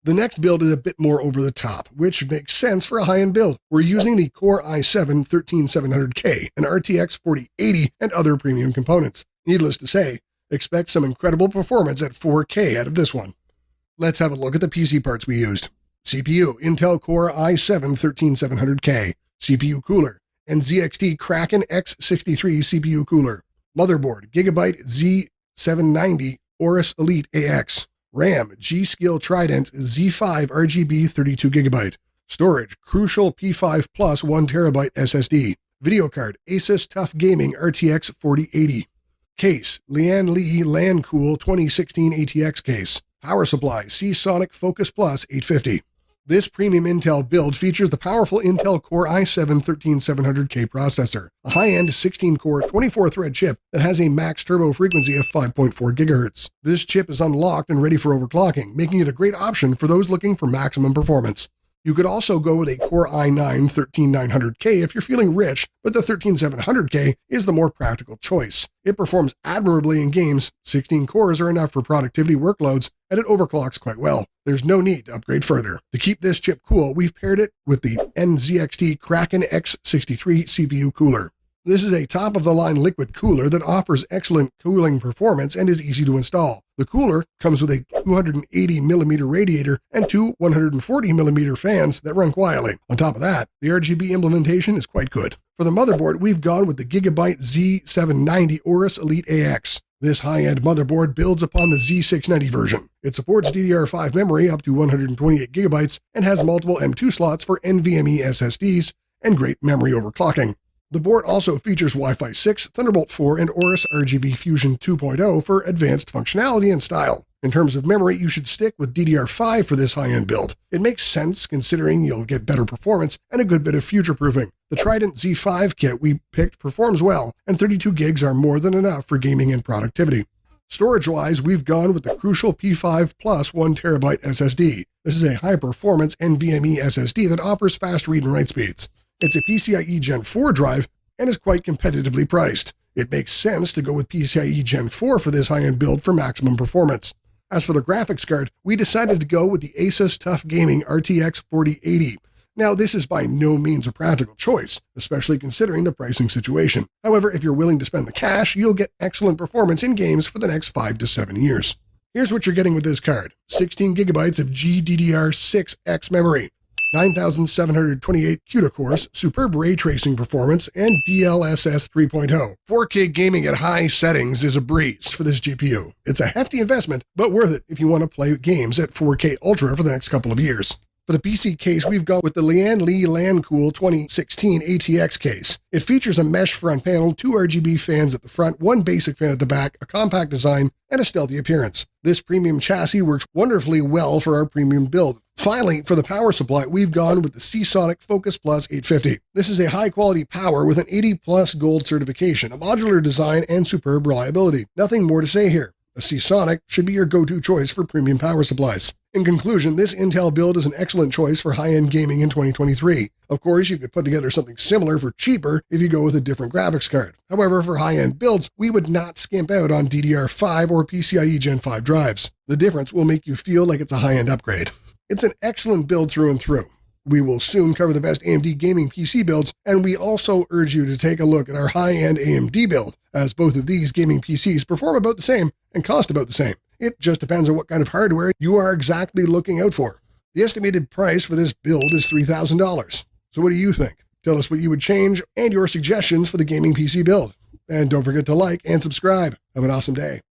The next build is a bit more over the top, which makes sense for a high-end build. We're using the Core i7-13700K, an RTX 4080, and other premium components. Needless to say, expect some incredible performance at 4K out of this one. Let's have a look at the PC parts we used. CPU, Intel Core i7-13700K. CPU cooler, and ZXT Kraken X63 CPU cooler. Motherboard, Gigabyte Z790 Aorus Elite AX. RAM, G-Skill Trident Z5 RGB 32GB. Storage, Crucial P5 Plus 1TB SSD. Video card, Asus TUF Gaming RTX 4080. Case, Lian Li LanCool 2016 ATX case. Power supply, Seasonic Focus Plus 850. This premium Intel build features the powerful Intel Core i7-13700K processor, a high-end 16-core, 24-thread chip that has a max turbo frequency of 5.4 GHz. This chip is unlocked and ready for overclocking, making it a great option for those looking for maximum performance. You could also go with a Core i9-13900K if you're feeling rich, but the 13700K is the more practical choice. It performs admirably in games, 16 cores are enough for productivity workloads, and it overclocks quite well. There's no need to upgrade further. To keep this chip cool, we've paired it with the NZXT Kraken X63 CPU cooler. This is a top-of-the-line liquid cooler that offers excellent cooling performance and is easy to install. The cooler comes with a 280mm radiator and two 140mm fans that run quietly. On top of that, the RGB implementation is quite good. For the motherboard, we've gone with the Gigabyte Z790 Aorus Elite AX. This high-end motherboard builds upon the Z690 version. It supports DDR5 memory up to 128GB and has multiple M2 slots for NVMe SSDs and great memory overclocking. The board also features Wi-Fi 6, Thunderbolt 4, and Aorus RGB Fusion 2.0 for advanced functionality and style. In terms of memory, you should stick with DDR5 for this high-end build. It makes sense considering you'll get better performance and a good bit of future-proofing. The Trident Z5 kit we picked performs well, and 32 gigs are more than enough for gaming and productivity. Storage-wise, we've gone with the Crucial P5 Plus 1TB SSD. This is a high-performance NVMe SSD that offers fast read and write speeds. It's a PCIe Gen 4 drive and is quite competitively priced. It makes sense to go with PCIe Gen 4 for this high-end build for maximum performance. As for the graphics card, we decided to go with the Asus TUF Gaming RTX 4080. Now, this is by no means a practical choice, especially considering the pricing situation. However, if you're willing to spend the cash, you'll get excellent performance in games for the next 5 to 7 years. Here's what you're getting with this card. 16GB of GDDR6X memory, 9,728 CUDA cores, superb ray tracing performance, and DLSS 3.0. 4K gaming at high settings is a breeze for this GPU. It's a hefty investment, but worth it if you want to play games at 4K Ultra for the next couple of years. For the PC case, we've gone with the Lian Li LanCool 2016 ATX case. It features a mesh front panel, 2 RGB fans at the front, 1 basic fan at the back, a compact design, and a stealthy appearance. This premium chassis works wonderfully well for our premium build. Finally, for the power supply, we've gone with the Seasonic Focus Plus 850. This is a high-quality power with an 80+ gold certification, a modular design, and superb reliability. Nothing more to say here. A Seasonic should be your go-to choice for premium power supplies. In conclusion, this Intel build is an excellent choice for high-end gaming in 2023. Of course, you could put together something similar for cheaper if you go with a different graphics card. However, for high-end builds, we would not skimp out on DDR5 or PCIe Gen 5 drives. The difference will make you feel like it's a high-end upgrade. It's an excellent build through and through. We will soon cover the best AMD gaming PC builds, and we also urge you to take a look at our high-end AMD build, as both of these gaming PCs perform about the same and cost about the same. It just depends on what kind of hardware you are exactly looking out for. The estimated price for this build is $3,000. So what do you think? Tell us what you would change and your suggestions for the gaming PC build. And don't forget to like and subscribe. Have an awesome day.